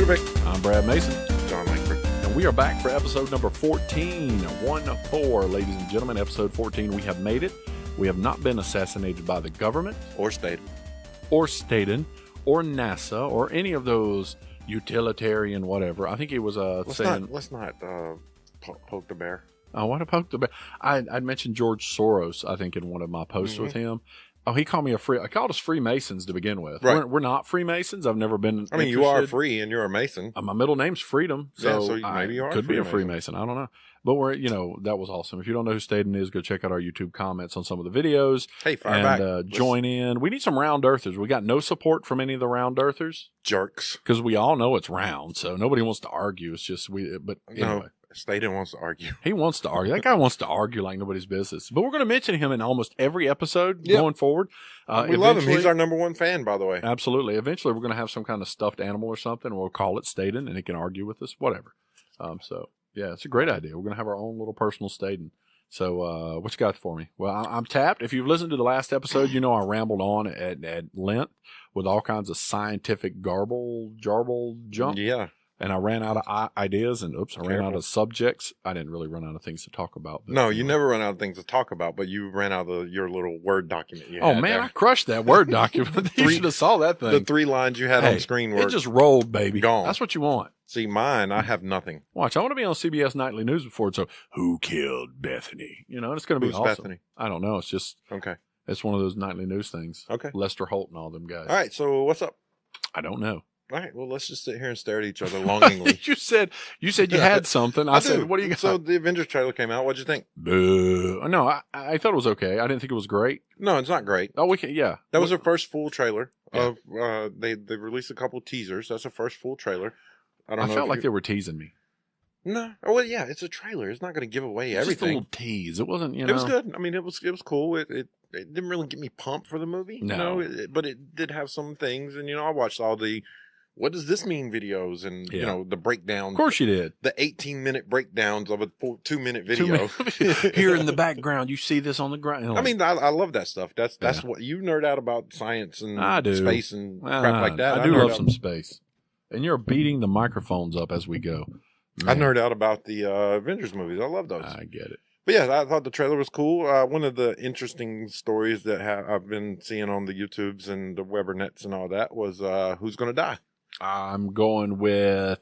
Ludovic. I'm Brad Mason. John Langford. And we are back for episode number 14. 1-4, ladies and gentlemen. Episode 14. We have made it. We have not been assassinated by the government. Or state. Or Staten. Or NASA. Or any of those utilitarian whatever. I think he was saying... Let's not poke the bear. I want to poke the bear. I'd mentioned George Soros, I think, in one of my posts with him. Oh, he called me I called us Freemasons to begin with. Right. We're not Freemasons. I've never been I mean, you are free and you're a Mason. My middle name's Freedom. So, maybe you are could be a Freemason. I don't know. But that was awesome. If you don't know who Staten is, go check out our YouTube comments on some of the videos. Hey, fire back. And join in. We need some round earthers. We got no support from any of the round earthers. Jerks. Because we all know it's round, so nobody wants to argue. It's just but anyway. No. Staten wants to argue. He wants to argue. That guy wants to argue like nobody's business. But we're going to mention him in almost every episode going forward. We love him. He's our number one fan, by the way. Absolutely. Eventually, we're going to have some kind of stuffed animal or something. And we'll call it Staten, and he can argue with us, whatever. Yeah, it's a great idea. We're going to have our own little personal Staten. So what you got for me? Well, I'm tapped. If you've listened to the last episode, you know I rambled on at length with all kinds of scientific jarble junk. Yeah. And I ran out of ideas and I ran out of subjects. I didn't really run out of things to talk about. No, you never run out of things to talk about, but you ran out of your little Word document you had. Oh, man, I crushed that Word document. You should have saw that thing. The 3 lines you had on screen were it just rolled, baby. Gone. That's what you want. See, mine, I have nothing. Watch, I want to be on CBS Nightly News before it's who killed Bethany? It's going to be Who's awesome. Bethany? I don't know. It's just, okay. It's one of those nightly news things. Okay. Lester Holt and all them guys. All right, so what's up? I don't know. All right, well, let's just sit here and stare at each other longingly. you said you had something. I said, what do you got? So the Avengers trailer came out. What'd you think? Boo. No, I thought it was okay. I didn't think it was great. No, it's not great. Oh, yeah. That was their first full trailer of, they released a couple teasers. That's their first full trailer. I felt like they were teasing me. No. Oh, well, yeah, it's a trailer. It's not going to give away everything. Just a little tease. It wasn't, It was good. I mean, it was cool. It didn't really get me pumped for the movie. No. But it did have some things. And, I watched all the what does this mean videos and, the breakdowns. Of course you did. The 18-minute breakdowns of a 2-minute video. Here in the background, you see this on the ground. I mean, I love that stuff. That's what you nerd out about science and space and crap like that. I do love some space. And you're beating the microphones up as we go. Man. I nerd out about the Avengers movies. I love those. I get it. But yeah, I thought the trailer was cool. One of the interesting stories that I've been seeing on the YouTubes and the Webernets and all that was who's going to die. I'm going with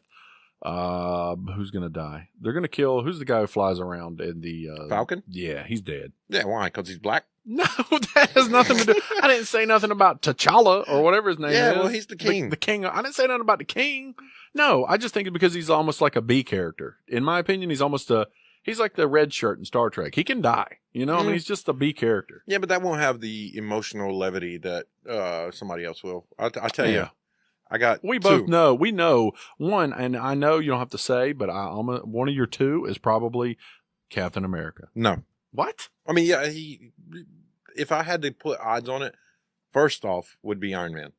who's going to die. They're going to kill. Who's the guy who flies around in the Falcon? Yeah, he's dead. Yeah, why? Because he's black? No, that has nothing to do. I didn't say nothing about T'Challa or whatever his name is. Yeah, well, he's the king. The king. I didn't say nothing about the king. No, I just think it's because he's almost like a B character. In my opinion, he's like the red shirt in Star Trek. He can die. I mean, he's just a B character. Yeah, but that won't have the emotional levity that somebody else will. I'll tell you. I got We two. both know. We know one, and I know you don't have to say, but one of your two is probably Captain America. No. What? I mean, yeah, if I had to put odds on it, first off would be Iron Man.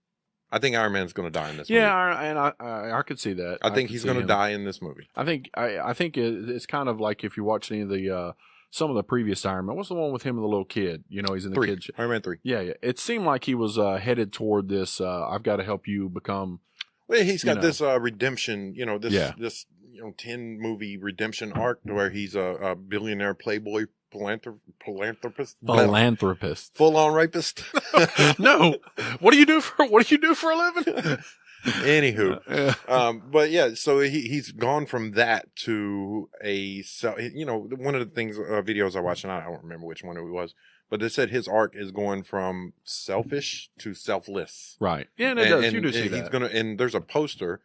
I think Iron Man's going to die in this movie. Yeah, and I could see that. I think he's going to die in this movie. I think it's kind of like if you watch any of the some of the previous Iron Man. What's the one with him and the little kid? He's in the kid show. Iron Man 3. Yeah. It seemed like he was headed toward this. I've got to help you become. Well, he's got this redemption. This 10-movie redemption arc where he's a billionaire playboy philanthropist. Full-on rapist. No. What do you do for a living? Anywho, but yeah, so he's gone from that to one of the things videos I watched, and I don't remember which one it was, but they said his arc is going from selfish to selfless. Right. Yeah, and it does. You do see that. And there's a poster.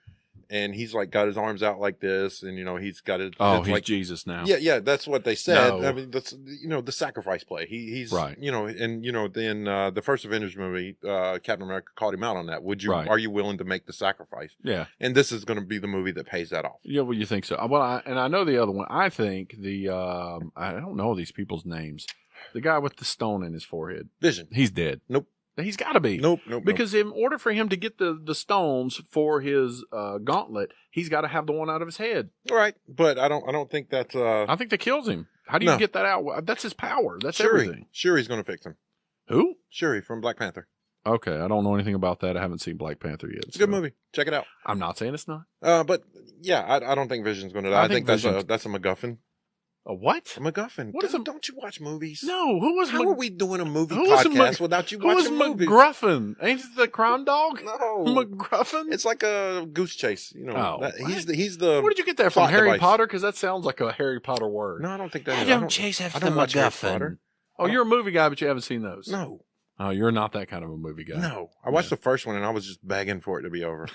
And he's like got his arms out like this, and he's got it. Oh, he's like Jesus now. Yeah, that's what they said. No. I mean, that's the sacrifice play. He's right. Then the first Avengers movie, Captain America called him out on that. Are you willing to make the sacrifice? Yeah. And this is going to be the movie that pays that off. Yeah, well, you think so? Well, I know the other one. I think I don't know these people's names. The guy with the stone in his forehead. Vision. He's dead. Nope. He's got to be. Nope. Because in order for him to get the stones for his gauntlet, he's got to have the one out of his head. Right, but I don't think that's. I think that kills him. How do you get that out? That's his power. That's everything. Shuri's going to fix him. Who? Shuri from Black Panther. Okay, I don't know anything about that. I haven't seen Black Panther yet. It's a good movie. Check it out. I'm not saying it's not. But yeah, I don't think Vision's going to die. I think that's a MacGuffin. A what? A MacGuffin. What is a... Don't you watch movies? No. Who was? How are we doing a movie podcast without you watching movies? Who was McGruffin? Ain't it the crime dog? No, McGruffin. It's like a goose chase. You know, he's the. Where did you get that from? Harry Potter? Because that sounds like a Harry Potter word. No, I don't think that. I don't chase after the MacGuffin. Oh, you're a movie guy, but you haven't seen those. No. Oh, you're not that kind of a movie guy. No. I watched the first one and I was just begging for it to be over.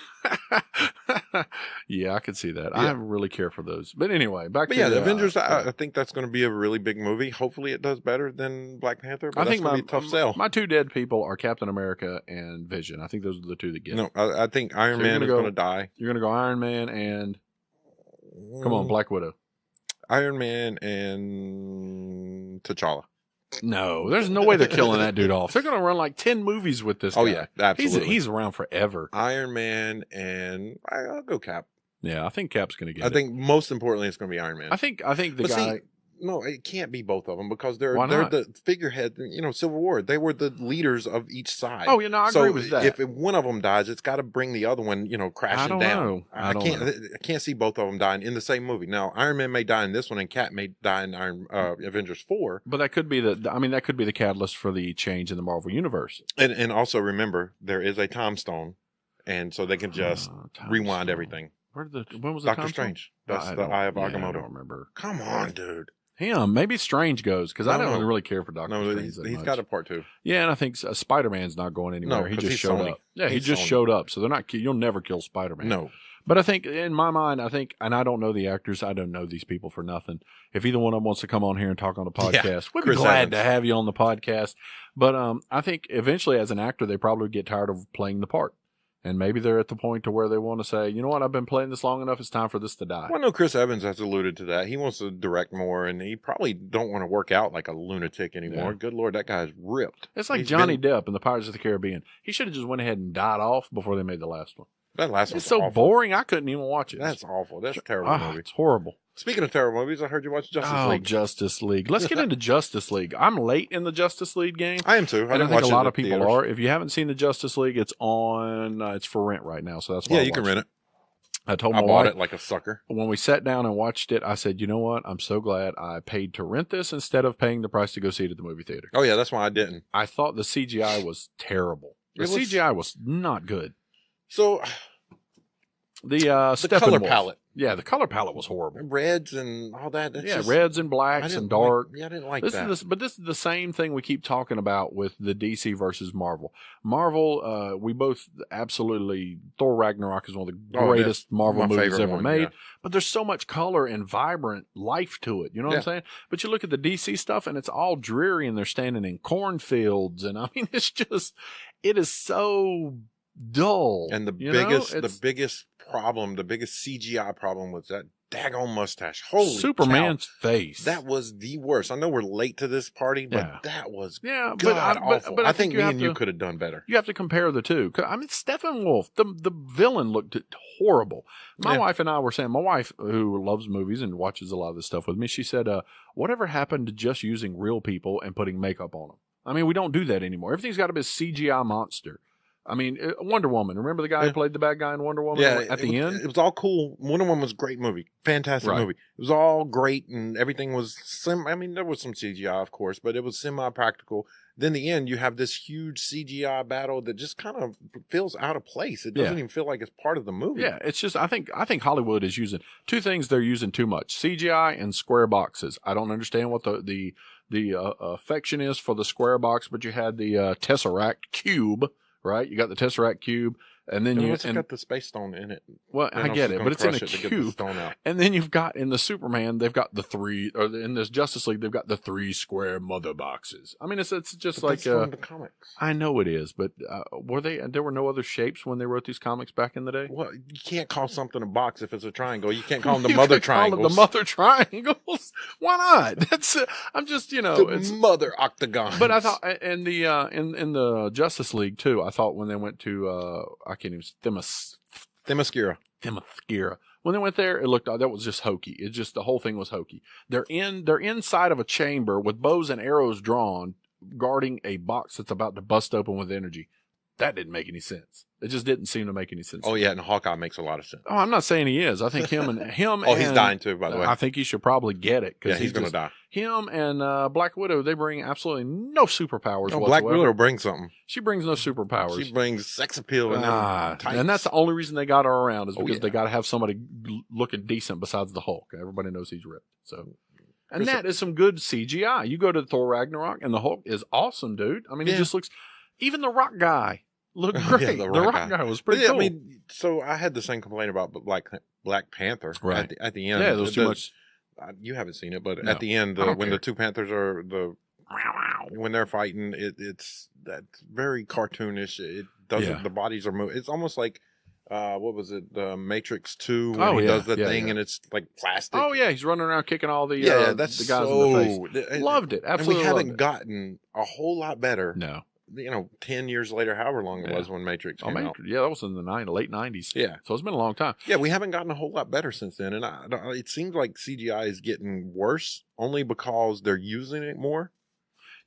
Yeah, I could see that. Yeah. I don't really care for those. But anyway, back to the Avengers. I think that's going to be a really big movie. Hopefully it does better than Black Panther. But I think that's going to be a tough sell. My two dead people are Captain America and Vision. I think those are the two that get it. No, I think Iron Man is going to die. You're going to go Iron Man and... Come on, Black Widow. Iron Man and T'Challa. No, there's no way they're killing that dude off. They're going to run like 10 movies with this guy. Oh, yeah, absolutely. He's around forever. Iron Man and I'll go Cap. Yeah, I think Cap's going to get it. I think most importantly, it's going to be Iron Man. I think the guy... See, no, it can't be both of them because they're the figurehead. You know, Civil War. They were the leaders of each side. Oh, yeah, no, I agree with that. If one of them dies, it's got to bring the other one, crashing down. I can't see both of them dying in the same movie. Now, Iron Man may die in this one, and Cap may die in Avengers 4. But that could be that could be the catalyst for the change in the Marvel universe. And also remember, there is a time stone, and so they can just rewind everything. When was the Doctor Strange? That's the Eye of Agamotto. I don't remember. Come on, dude. Maybe Strange goes because I don't really care for Doctor Strange. He's got a part 2. Yeah, and I think Spider-Man's not going anywhere. No, he just showed Sony. up. Yeah, he just showed up. So they're not. You'll never kill Spider-Man. No. But I think in my mind, and I don't know the actors. I don't know these people for nothing. If either one of them wants to come on here and talk on the podcast, we'd be glad to have you on the podcast. But I think eventually, as an actor, they probably get tired of playing the part. And maybe they're at the point to where they want to say, you know what, I've been playing this long enough. It's time for this to die. Well, no, Chris Evans has alluded to that. He wants to direct more, and he probably don't want to work out like a lunatic anymore. Yeah. Good Lord, that guy's ripped. It's like Johnny Depp in the Pirates of the Caribbean. He should have just went ahead and died off before they made the last one. That last one. It's so boring. I couldn't even watch it. That's awful. That's a terrible movie. It's horrible. Speaking of terrible movies, I heard you watch Justice League. Oh, Justice League. Let's get into Justice League. I'm late in the Justice League game. I am too. I think a lot of people are. If you haven't seen the Justice League, it's on. It's for rent right now, so that's why. Yeah, you can rent it. I told my wife. I bought it like a sucker. When we sat down and watched it, I said, you know what? I'm so glad I paid to rent this instead of paying the price to go see it at the movie theater. Oh, yeah, that's why I didn't. I thought the CGI was terrible. The CGI was not good. So... The color palette. Yeah, the color palette was horrible. Reds and all that. Reds and blacks and dark. I didn't like that. But this is the same thing we keep talking about with the DC versus Marvel. Marvel, we both absolutely... Thor Ragnarok is one of the greatest Marvel movies ever made. Yeah. But there's so much color and vibrant life to it. You know what I'm saying? But you look at the DC stuff and it's all dreary and they're standing in cornfields. And I mean, it is so... dull. And the biggest problem, the biggest CGI problem was that daggone mustache. Holy Superman's face. That was the worst. I know we're late to this party, but that was awful. But I think me and you could have done better. You have to compare the two. I mean, Steppenwolf, the villain looked horrible. My wife and I were saying, my wife, who loves movies and watches a lot of this stuff with me, she said, whatever happened to just using real people and putting makeup on them? I mean, we don't do that anymore. Everything's got to be a CGI monster. I mean, Wonder Woman. Remember the guy who played the bad guy in Wonder Woman at the end? It was all cool. Wonder Woman was a great movie. Fantastic movie. It was all great, and everything was... I mean, there was some CGI, of course, but it was semi-practical. Then the end, you have this huge CGI battle that just kind of feels out of place. It doesn't even feel like it's part of the movie. Yeah, it's just... I think Hollywood is using... Two things they're using too much. CGI and square boxes. I don't understand what the affection is for the square box, but you had the Tesseract cube... Right, you got the Tesseract cube, and then it's got the space stone in it. Well, I get it, but it's in a cube. And then you've got in the Superman, they've got the 3, or in this Justice League, they've got the 3 square mother boxes. I mean, it's just but like that's from the comics. I know it is, but there were no other shapes when they wrote these comics back in the day. Well, you can't call something a box if it's a triangle. You can't call them the mother triangles. Call it the mother triangles. Why not? That's I'm just it's mother octagon. But I thought in the Justice League too. I thought when they went to I can't even Themyscira. When they went there, it looked that was just hokey. It just the whole thing was hokey. They're inside of a chamber with bows and arrows drawn, guarding a box that's about to bust open with energy. that didn't make any sense. It just didn't seem to make any sense. Oh yeah, and Hawkeye makes a lot of sense. Oh, I'm not saying he is. I think him. Oh, he's dying too, by the way. I think he should probably get it. Yeah, he's going to die. Him and Black Widow, they bring absolutely no superpowers whatsoever. Black Widow brings something. She brings no superpowers. She brings sex appeal and that's the only reason they got her around is because they got to have somebody looking decent besides the Hulk. Everybody knows he's ripped. So, and that is some good CGI. You go to Thor Ragnarok, and the Hulk is awesome, dude. I mean, he just looks. Even the Rock guy looked great. The Rock guy was pretty cool. I mean, so I had the same complaint about Black Panther at the end. Yeah, there was too much. You haven't seen it, but at the end, when the two Panthers are when they're fighting, that's very cartoonish. It doesn't. The bodies are moving. It's almost like what was it? The Matrix 2 when he does the thing and it's like plastic. Oh yeah, he's running around kicking all the that's the guys in the face. Loved it. Absolutely. And we haven't gotten a whole lot better. No. 10 years later, however long it was when Matrix came out. Yeah, that was in the late 90s. Yeah. So it's been a long time. Yeah, we haven't gotten a whole lot better since then. And it seems like CGI is getting worse only because they're using it more.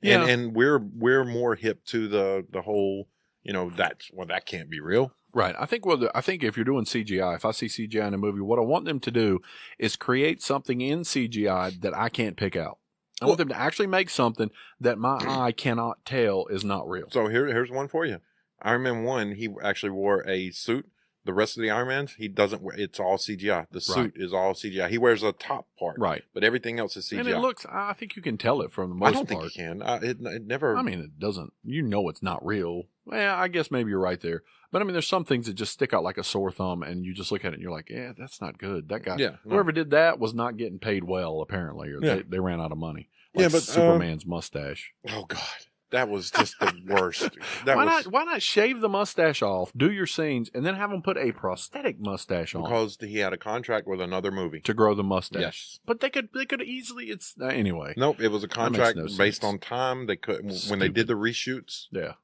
Yeah. And we're more hip to the whole, that can't be real. Right. I think if you're doing CGI, if I see CGI in a movie, what I want them to do is create something in CGI that I can't pick out. I want them to actually make something that my eye cannot tell is not real. So here's one for you. Iron Man 1, he actually wore a suit. The rest of the Iron Mans, he doesn't wear. It's all CGI. The suit is all CGI. He wears a top part. Right. But everything else is CGI. And it looks, I think you can tell it from the most part. I don't think you can. It never. I mean, it doesn't. It's not real. Well, I guess maybe you're right there. But I mean, there's some things that just stick out like a sore thumb, and you just look at it and you're like, yeah, that's not good. That guy, whoever did that was not getting paid well, apparently, or they ran out of money. Like but Superman's mustache. Oh God, that was just the worst. Why not shave the mustache off, do your scenes, and then have him put a prosthetic mustache on? Because he had a contract with another movie to grow the mustache. Yes, but they could easily. It's anyway. Nope, it was a contract based on time. They couldn't when they did the reshoots. Yeah.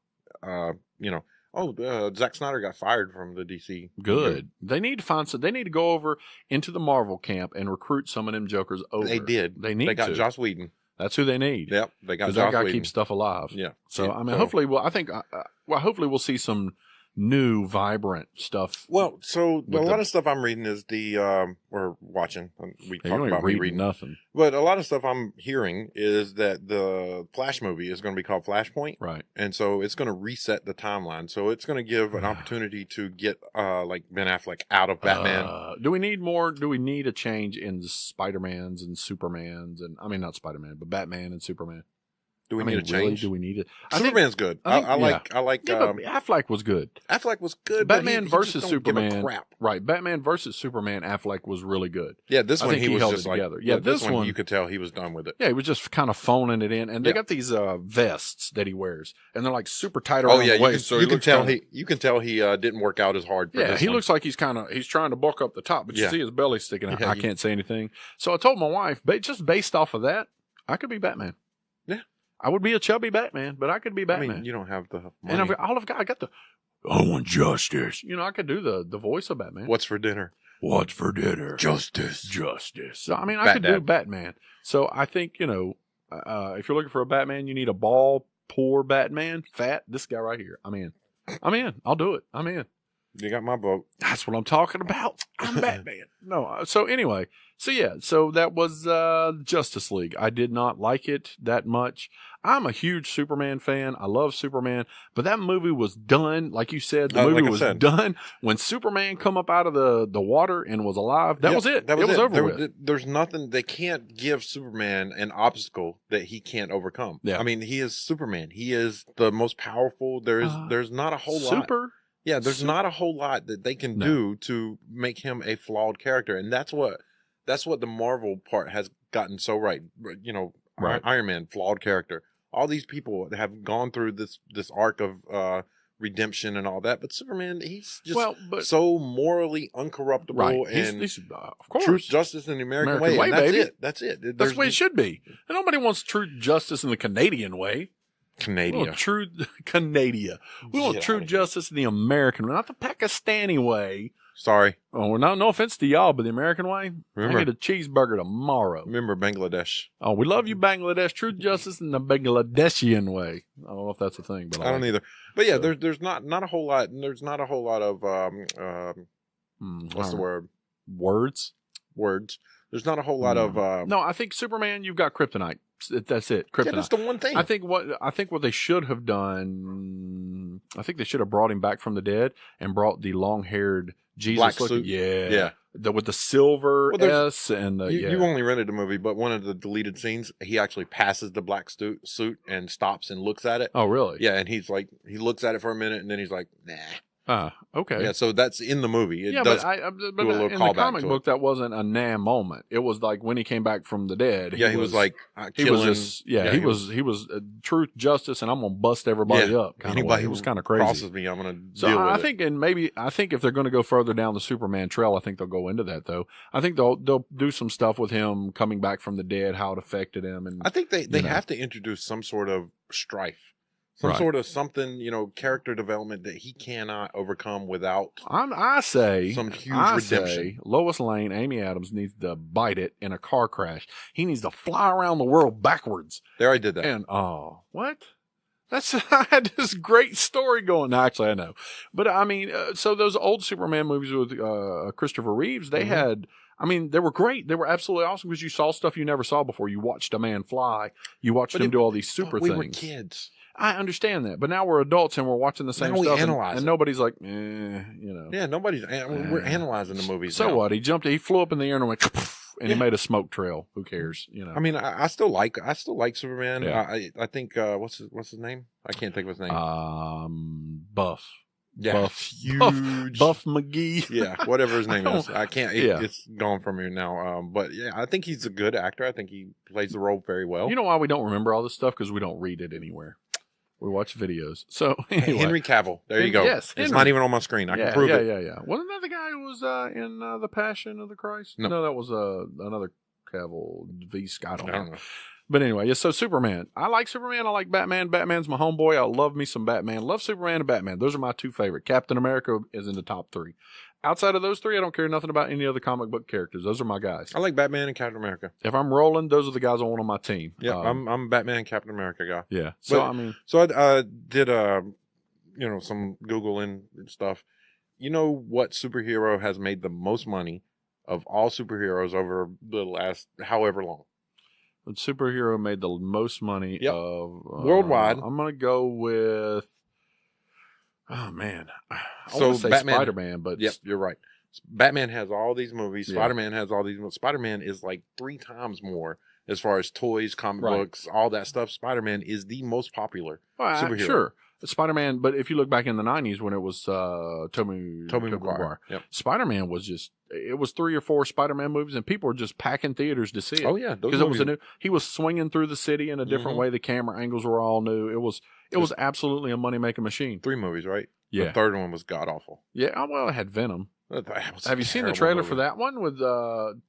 Zack Snyder got fired from the DC. Good. They need to find some. They need to go over into the Marvel camp and recruit some of them jokers over. They did. They got Joss Whedon. That's who they need. Yep, they got Joss that guy Whedon. Keeps stuff alive. Yeah. So I mean, hopefully, hopefully we'll see some new, vibrant stuff. Well, so a lot of stuff I'm reading is we're watching. We talked about me reading nothing, but a lot of stuff I'm hearing is that the Flash movie is going to be called Flashpoint, right? And so it's going to reset the timeline. So it's going to give an opportunity to get like Ben Affleck out of Batman. Do we need more? Do we need a change in the Spider-Mans and Supermans and not Spider-Man, but Batman and Superman? Do we need a change? Do we need it? Superman's good. I like. Yeah, but Affleck was good. Affleck was good. Batman but versus Superman. Right. Batman versus Superman. Affleck was really good. Yeah, this one he was held just it like. Together. Yeah, this one you could tell he was done with it. Yeah, he was just kind of phoning it in, and they got these vests that he wears, and they're like super tight around the waist. You can tell he didn't work out as hard. For he looks like he's trying to bulk up the top, but you see his belly sticking out. I can't say anything. So I told my wife, just based off of that, I could be Batman. Yeah. I would be a chubby Batman, but I could be Batman. I mean, you don't have the money. And I got the, I want justice. I could do the voice of Batman. What's for dinner? What's for dinner? Justice. So, I mean, I could do Batman. So I think, if you're looking for a Batman, you need a bald, poor Batman, fat, this guy right here. I'm in. I'll do it. I'm in. You got my vote. That's what I'm talking about. I'm Batman. No. So anyway, so that was Justice League. I did not like it that much. I'm a huge Superman fan. I love Superman, but that movie was done. Like you said, the movie was done when Superman come up out of the water and was alive. That was it. It was over with. There's nothing. They can't give Superman an obstacle that he can't overcome. Yeah. I mean, he is Superman. He is the most powerful. There's not a whole lot. Yeah, there's not a whole lot that they can do to make him a flawed character, and that's what the Marvel part has gotten so right. Right. Iron Man, flawed character. All these people have gone through this arc of redemption and all that, but Superman, he's just so morally uncorruptible, right. And he's of course, truth, justice, in the American way. And that's baby. it. That's it. That's the way it should be. And nobody wants truth, justice in the Canadian way. Canada. We want true Canada. We want true justice in the American way, not the Pakistani way. Sorry. Oh, well, no offense to y'all, but the American way, Remember- I get a cheeseburger tomorrow. Remember Bangladesh? Oh, we love you, Bangladesh. Truth, justice, in the Bangladeshian way. I don't know if that's a thing, but I don't like either. But yeah, So- there's not a whole lot. There's not a whole lot of what's the word? Words? Words. There's not a whole lot of No, I think Superman. You've got kryptonite. That's it. yeah, Kryptonite. that's the one thing. I think what they should have done. I think they should have brought him back from the dead and brought the long-haired Jesus Black looking. suit. Yeah. With the silver Well, there's- S and the You only rented the movie, but one of the deleted scenes, he actually passes the black suit and stops and looks at it. Oh, really? Yeah, and he's like, he looks at it for a minute, and then he's like, nah. Okay. Yeah, so that's in the movie. It Yeah, does. but do a little in the callback comic to book, that wasn't a nah moment. It was like when he came back from the dead. yeah, he was like he killing. was just, he was truth, justice, and I'm gonna bust everybody up. Anybody it who was kind of crazy. crosses me, I'm gonna So deal with I it. think, if they're going to go further down the Superman trail, I think they'll go into that though. I think they'll do some stuff with him coming back from the dead, how it affected him, and I think they you know. have to introduce some sort of strife, some Right. sort of something, character development that he cannot overcome without. I say Some huge I redemption. say Lois Lane, Amy Adams needs to bite it in a car crash. He needs to fly around the world backwards. There, I did that. And what? That's I had this great story going. No, actually, I know, but I mean, so those old Superman movies with Christopher Reeves, they Mhm. had. I mean, they were great. They were absolutely awesome because you saw stuff you never saw before. You watched a man fly. You watched But him it- do all these super we things. were kids. I understand that, but now we're adults and we're watching the same Now we stuff, analyze and it. nobody's like, Yeah, we're analyzing the movies. So now. what? He flew up in the air and went, and he made a smoke trail. Who cares? I mean, I still like Superman. Yeah. I think what's his name? I can't think of his name. Buff. yeah, Buff. huge. Buff McGee. Yeah, whatever his name is. I can't. Yeah. It's gone from here now. But yeah, I think he's a good actor. I think he plays the role very well. You know why we don't remember all this stuff? Because we don't read it anywhere. We watch videos. So anyway. Henry Cavill. There you go. Yes, It's Henry. not even on my screen. I can prove it. Yeah. Wasn't that the guy who was in The Passion of the Christ? No. that was another Cavill V. Scott. I don't know. But anyway, yeah, so Superman. I like Superman. I like Batman. Batman's my homeboy. I love me some Batman. Love Superman and Batman. Those are my two favorite. Captain America is in the top 3. Outside of those 3, I don't care nothing about any other comic book characters. Those are my guys. I like Batman and Captain America. If I'm rolling, those are the guys I want on my team. Yeah, I'm a Batman and Captain America guy. Yeah. So, But- I mean, So I did some Googling and stuff. You know what superhero has made the most money of all superheroes over the last however long? the superhero made the most money Yep. of Worldwide. I'm going to go with, oh, man. I So want to say Batman- Spider-Man, but Yep, you're right. Batman has all these movies. Yeah. Spider-Man has all these movies. Spider-Man is like 3 times more as far as toys, comic Right. books, all that stuff. Spider-Man is the most popular. Well, superhero. sure. Spider-Man, but if you look back in the 90s when it was Tobey Maguire. Yep. Spider-Man was it was 3 or 4 Spider-Man movies and people were just packing theaters to see it. Oh yeah, those Because it was movies- he was swinging through the city in a different Mhm. way. The camera angles were all new. It was absolutely a money-making machine. 3 movies, right? Yeah. The third one was god awful. Yeah, well, it had Venom. That was a Have you seen the terrible trailer movie. for that one with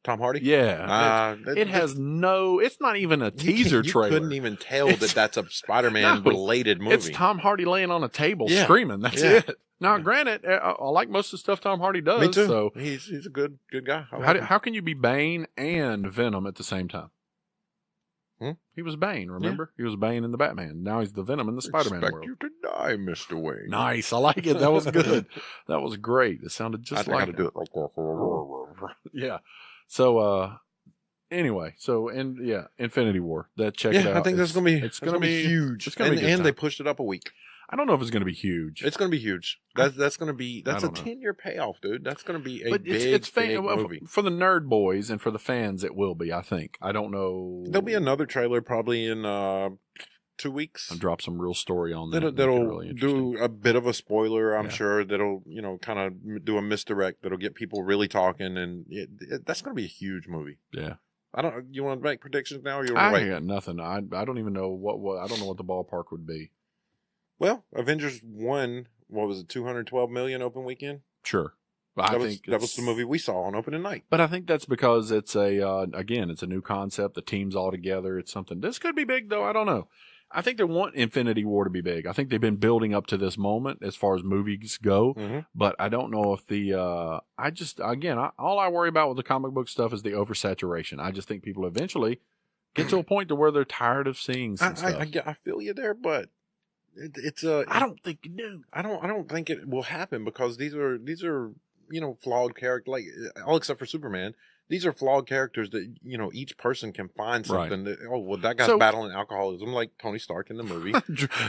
Tom Hardy? yeah. It has it's not even a teaser trailer. You couldn't even tell It's- that's a Spider-Man No. related movie. It's Tom Hardy laying on a table Yeah. screaming. That's Yeah. it. Now, granted, I like most of the stuff Tom Hardy does. Me too. So He's a good guy. I like him. how can you be Bane and Venom at the same time? He was Bane, remember? He was Bane in the Batman. Now he's the Venom in the Spider-Man Expect world. you to die, Mr. Wayne. Nice. I like it. That was good. That was great. It sounded I just think I like had to do it like that. Yeah. So, anyway, Infinity War. Check it out. I think that's gonna be it's gonna be huge. It's gonna be a good and they time. pushed it up a week. I don't know if it's going to be huge. It's gonna be huge. That's gonna be I a don't know. 10-year payoff, dude. That's gonna be a But big big movie. for the nerd boys and for the fans. It will be. I think. I don't know. There'll be another trailer probably in 2 weeks. I'll drop some real story on that. That'll Make it really interesting. do a bit of a spoiler, I'm Yeah. sure. That'll kind of do a misdirect. That'll get people really talking, and that's going to be a huge movie. Yeah. You want to make predictions now, or you I want to wait? got nothing. I don't even know what I don't know what the ballpark would be. Well, Avengers won. What was it? 212 million open weekend. Sure. But That was the movie we saw on opening night. But I think that's because it's it's a new concept. The team's all together. It's something. This could be big though. I don't know. I think they want Infinity War to be big. I think they've been building up to this moment as far as movies go, but I don't know if all I worry about with the comic book stuff is the oversaturation. I just think people eventually get to a point to where they're tired of seeing some stuff. I feel you there, but I don't think you do. I don't think it will happen because these are flawed characters, like all except for Superman. These are flawed characters that, each person can find something that, that guy's battling alcoholism like Tony Stark in the movie.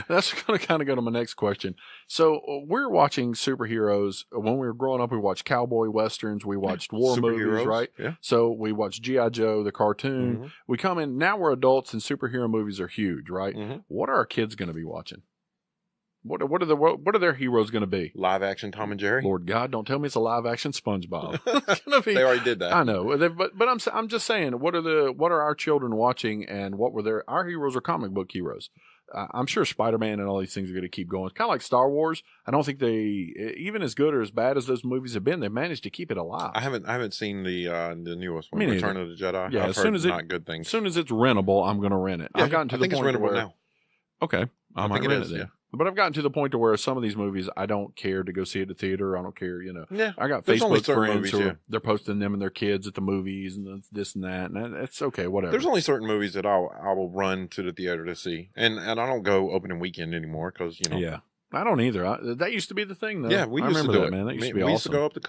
That's going to kind of go to my next question. So we're watching superheroes. When we were growing up, we watched cowboy westerns. We watched war movies, right? Yeah. So we watched G.I. Joe, the cartoon. We come in, now we're adults and superhero movies are huge, right? What are our kids going to be watching? What are their heroes going to be? Live action Tom and Jerry. Lord God, don't tell me it's a live action SpongeBob. They already did that. I know, but I'm just saying, what are our children watching, and what were our heroes are comic book heroes. I'm sure Spider-Man and all these things are going to keep going. It's kind of like Star Wars. I don't think they, even as good or as bad as those movies have been, they managed to keep it alive. I haven't seen the newest one, Return of the Jedi. Yeah, I've heard not good things. As soon as it's rentable, I'm going to rent it. Yeah, I've gotten to the point it's rentable now. Okay, I might rent it then. Yeah. But I've gotten to the point to where some of these movies, I don't care to go see at the theater. I don't care, Yeah. I got Facebook friends who they're posting them and their kids at the movies and this and that, and it's okay, whatever. There's only certain movies that I will run to the theater to see, and I don't go opening weekend anymore because Yeah, I don't either. That used to be the thing, though. Yeah, we used to do that, it, man. That used to be we awesome. used to go up to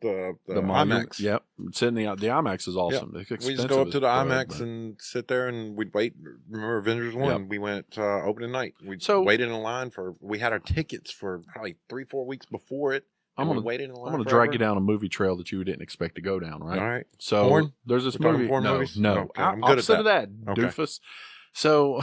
the IMAX. Yep, sitting the IMAX is awesome. Yep. It's we used to go up to the IMAX and sit there and we'd wait. Remember Avengers 1? Yep. We went opening night. We waited in line we had our tickets for probably 3-4 weeks before it. I'm gonna drag you down a movie trail that you didn't expect to go down, right? All right. So porn? There's this We're movie. movies? No, okay. I'm good opposite at that. of that, doofus. So.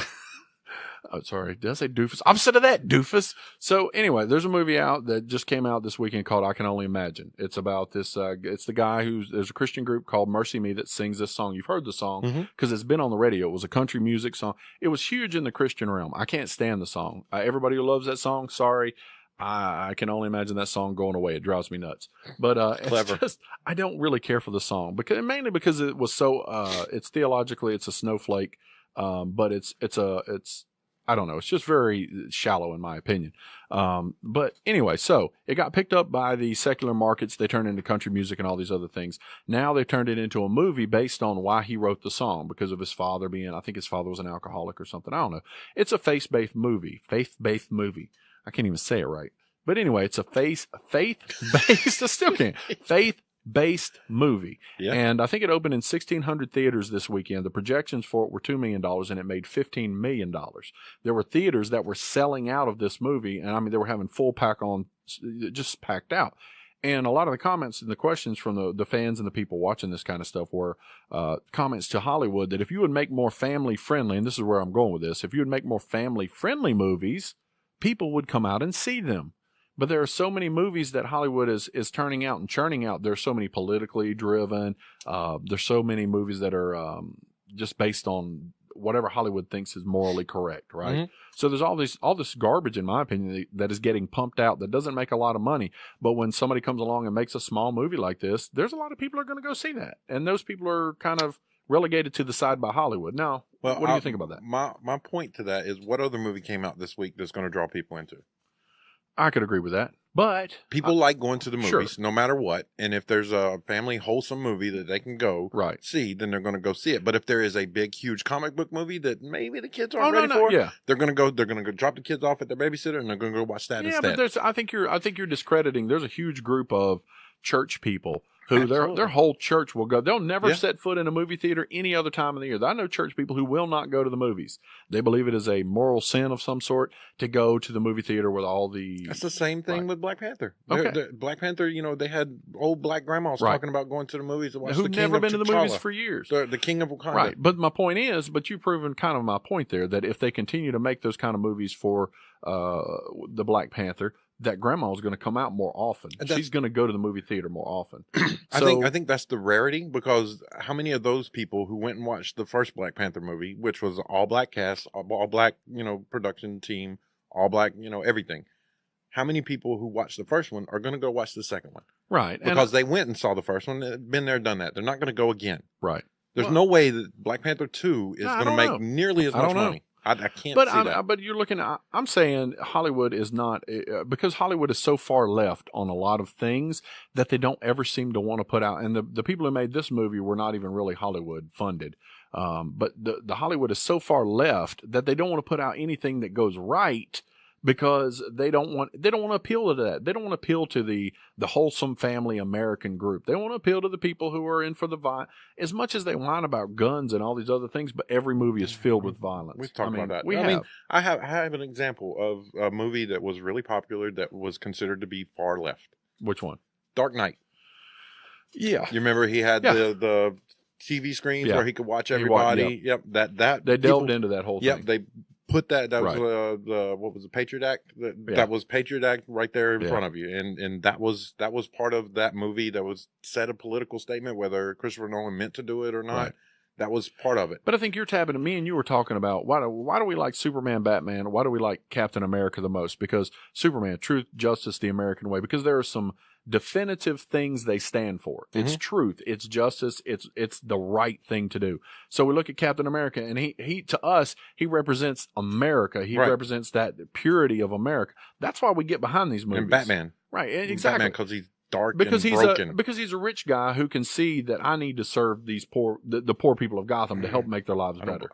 Oh, sorry. Did I say doofus? Opposite of that, doofus. So anyway, there's a movie out that just came out this weekend called I Can Only Imagine. It's about this, it's the guy there's a Christian group called Mercy Me that sings this song. You've heard the song because it's been on the radio. It was a country music song. It was huge in the Christian realm. I can't stand the song. Everybody who loves that song, sorry. I can only imagine that song going away. It drives me nuts. But Clever. It's just, I don't really care for the song mainly because it was so it's theologically it's a snowflake, but it's I don't know. It's just very shallow in my opinion. But anyway, so it got picked up by the secular markets. They turned into country music and all these other things. Now they've turned it into a movie based on why he wrote the song because of his father I think his father was an alcoholic or something. I don't know. It's a faith-based movie. I can't even say it right. But anyway, it's a faith-based, I still can't. Faith-based movie. Yeah. And I think it opened in 1,600 theaters this weekend. The projections for it were $2 million, and it made $15 million. There were theaters that were selling out of this movie, and I mean, they were having full pack on, just packed out. And a lot of the comments and the questions from the fans and the people watching this kind of stuff were comments to Hollywood that if you would make more family-friendly, and this is where I'm going with this, if you would make more family-friendly movies, people would come out and see them. But there are so many movies that Hollywood is turning out and churning out. There's so many politically driven. There's so many movies that are just based on whatever Hollywood thinks is morally correct, right? So there's all this garbage, in my opinion, that is getting pumped out that doesn't make a lot of money. But when somebody comes along and makes a small movie like this, there's a lot of people who are going to go see that. And those people are kind of relegated to the side by Hollywood. Now, what do you think about that? My point to that is what other movie came out this week that's going to draw people into it? I could agree with that. But people like going to the movies sure. no matter what. And if there's a family wholesome movie that they can go see, then they're going to go see it. But if there is a big, huge comic book movie that maybe the kids aren't ready for, they're going to go drop the kids off at their babysitter and they're going to go watch that instead. But I think you're discrediting. There's a huge group of church people who their whole church will go. They'll never set foot in a movie theater any other time of the year. I know church people who will not go to the movies. They believe it is a moral sin of some sort to go to the movie theater with all the... That's the same thing with Black Panther. Okay. Black Panther, they had old black grandmas talking about going to the movies to watch the King of T'Challa. Who've never been to the movies for years. The King of Wakanda. Right. But my point is, you've proven kind of my point there, that if they continue to make those kind of movies for the Black Panther, that grandma is going to come out more often. She's going to go to the movie theater more often. I think that's the rarity, because how many of those people who went and watched the first Black Panther movie, which was all black cast, all black, production team, all black, everything. How many people who watched the first one are going to go watch the second one? Right. Because they went and saw the first one, been there, done that. They're not going to go again. Right. There's no way that Black Panther 2 is going to make nearly as much money. I can't see that. But you're looking at, I'm saying Hollywood is not, because Hollywood is so far left on a lot of things that they don't ever seem to want to put out. And the people who made this movie were not even really Hollywood funded. But the Hollywood is so far left that they don't want to put out anything that goes right, because they don't want to appeal to that. They don't want to appeal to the wholesome family American group. They want to appeal to the people who are in for the violence. As much as they whine about guns and all these other things, but every movie is filled with violence. We've talked about that. I have an example of a movie that was really popular that was considered to be far left. Which one? Dark Knight. Yeah. You remember he had the TV screens where he could watch everybody. Yep. That they delved into that whole thing. Yep. They put that was what was the Patriot Act? That was Patriot Act right there in front of you, and that was part of that movie that was set a political statement, whether Christopher Nolan meant to do it or not. Right. That was part of it. But I think you're tapping to me, and you were talking about why do we like Superman, Batman? Why do we like Captain America the most? Because Superman, truth, justice, the American way. Because there are some definitive things they stand for. It's truth, it's justice, it's the right thing to do. So we look at Captain America, and he to us, he represents America. He represents that purity of America. That's why we get behind these movies. And Batman. Right, exactly. Batman, because he's dark and broken. Because he's a rich guy who can see that I need to serve these the poor people of Gotham to help make their lives better.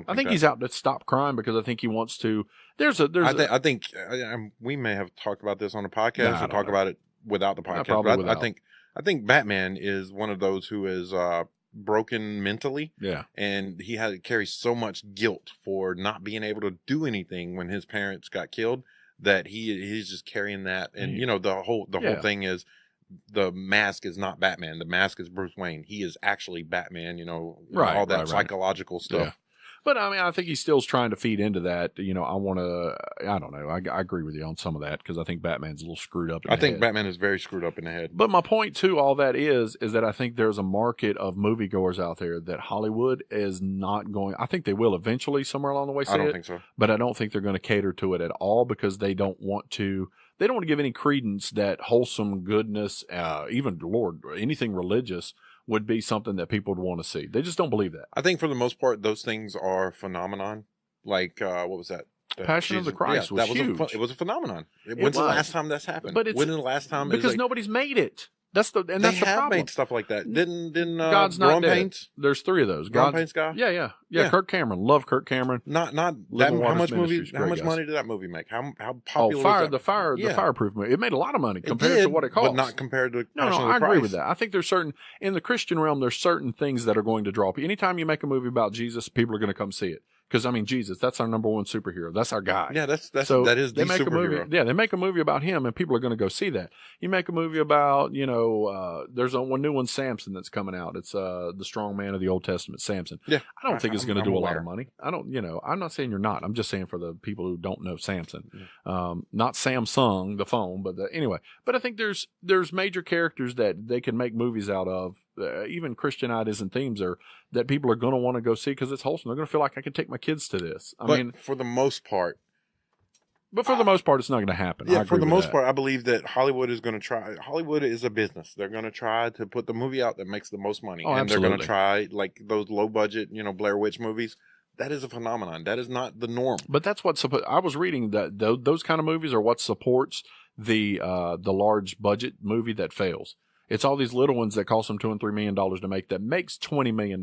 I think he's out to stop crime, because I think he wants to. I think we may have talked about this on the podcast or talk about it without the podcast. But I think Batman is one of those who is broken mentally. Yeah. And he carries so much guilt for not being able to do anything when his parents got killed, that he's just carrying that. And the whole thing is, the mask is not Batman. The mask is Bruce Wayne. He is actually Batman, all that psychological stuff. Yeah. But I mean, I think he still's trying to feed into that. I don't know. I agree with you on some of that, because I think Batman's a little screwed up in the head. I think Batman is very screwed up in the head. But my point to all that is that I think there's a market of moviegoers out there that Hollywood is not going. I think they will eventually somewhere along the way. I don't think so. But I don't think they're going to cater to it at all, because they don't want to. They don't want to give any credence that wholesome goodness, even anything religious, would be something that people would want to see. They just don't believe that. I think for the most part, those things are phenomenon. Like, what was that? Passion of the Christ was huge. It was a phenomenon. When's the last time that's happened? When is the last time? Because nobody's made it. That's the problem. They have made stuff like that. Didn't God's Not Dead. Paints? There's 3 of those. Growing Pains guy? Yeah. Kirk Cameron. Love Kirk Cameron. Not that. How much money did that movie make? How popular was that? The Fireproof movie. It made a lot of money compared to what it cost. But not compared to No, I agree with that. I think there's in the Christian realm, there's certain things that are going to draw people. Anytime you make a movie about Jesus, people are going to come see it. Because, I mean, Jesus, that's our number one superhero. That's our guy. Yeah, that is the superhero. They make a movie about him, and people are going to go see that. You make a movie about, there's one new one, Samson, that's coming out. It's the strong man of the Old Testament, Samson. Yeah. I don't think it's going to do a lot of money. I don't, I'm not saying you're not. I'm just saying for the people who don't know Samson. Yeah. Not Samsung, the phone, but anyway. But I think there's major characters that they can make movies out of. Even Christian ideas and themes are that people are going to want to go see because it's wholesome. They're going to feel like I can take my kids to this. I mean, for the most part, it's not going to happen. Yeah, for the most part, I believe that Hollywood is going to try. Hollywood is a business. They're going to try to put the movie out that makes the most money, and absolutely. They're going to try like those low budget, Blair Witch movies. That is a phenomenon. That is not the norm. But that's what I was reading that those kind of movies are what supports the large budget movie that fails. It's all these little ones that cost them $2 and $3 million to make that makes $20 million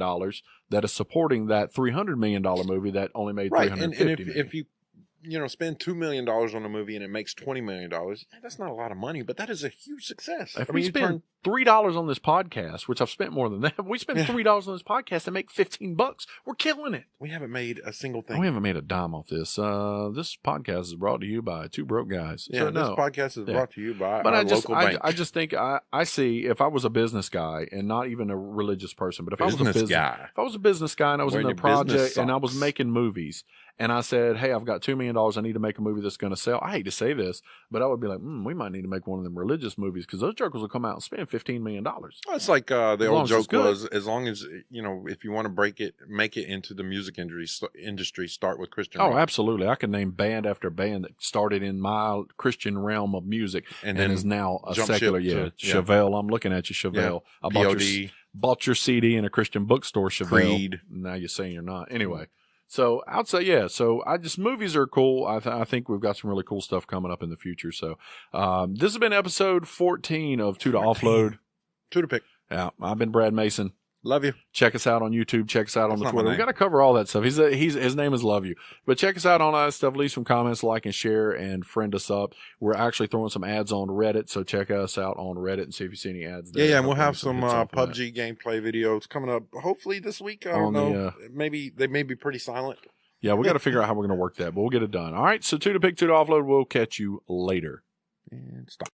that is supporting that $300 million movie that only made $350 million. And if you spend $2 million on a movie and it makes $20 million, that's not a lot of money, but that is a huge success. If we spend $3 on this podcast, which I've spent more than that, we spend $3 on this podcast and make $15. We're killing it. We haven't made a single thing. We haven't made a dime off this. This podcast is brought to you by two broke guys. Yeah, this podcast is brought to you by our local bank. I just think I see if I was a business guy and not even a religious person, but if I was a business guy and I was in a project and I was making movies, and I said, hey, I've got $2 million. I need to make a movie that's going to sell. I hate to say this, but I would be like, we might need to make one of them religious movies because those jokers will come out and spend $15 million. Well, it's like the old joke was, as long as, if you want to make it into the music industry, start with Christian rock. Absolutely. I can name band after band that started in my Christian realm of music and is now a secular. Chevelle, I'm looking at you, Chevelle. Yeah. I bought your CD in a Christian bookstore, Chevelle. Creed. Now you're saying you're not. Anyway. So outside, yeah. So movies are cool. I think we've got some really cool stuff coming up in the future. So this has been episode 14 of Two to Offload. Two to pick. Yeah, I've been Brad Mason. Love you. Check us out on YouTube. Check us out on the That's not Twitter. my We name. got to cover all that stuff. His name is Love You. But check us out on that stuff. Leave some comments, like and share, and friend us up. We're actually throwing some ads on Reddit, so check us out on Reddit and see if you see any ads there. Yeah, and we'll have Hopefully some hits off of that. PUBG gameplay videos coming up. Hopefully this week. I don't know. Maybe they may be pretty silent. Yeah, we got to figure out how we're going to work that, but we'll get it done. All right, so Two to pick, Two to offload. We'll catch you later. And stop.